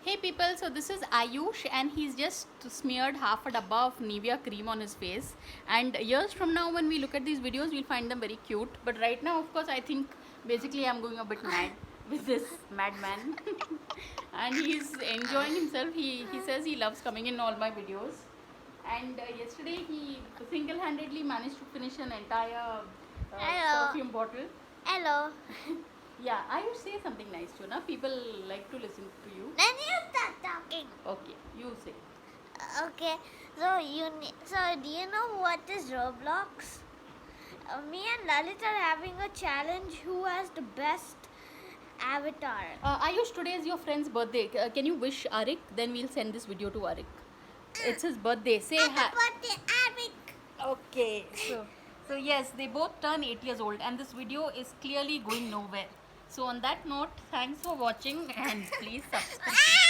Hey people, so this is Ayush and he's just smeared half a dabba of Nivea cream on his face, and years from now when we look at these videos we'll find them very cute, but right now of course I think basically I'm going a bit mad with this madman and he's enjoying himself. He says he loves coming in all my videos, and yesterday he single-handedly managed to finish an entire Hello. perfume bottle. Hello. Yeah, I would say something nice too, na? People like to listen to you. Then you start talking. Okay, you say. Okay. So do you know what is Roblox? Me and Lalit are having a challenge. Who has the best avatar? Ayush, today is your friend's birthday. Can you wish Arik? Then we'll send this video to Arik. It's his birthday. Say hi. Birthday, Arik. Okay. So yes, they both turn 8 years old, and this video is clearly going nowhere. So on that note, thanks for watching and please subscribe.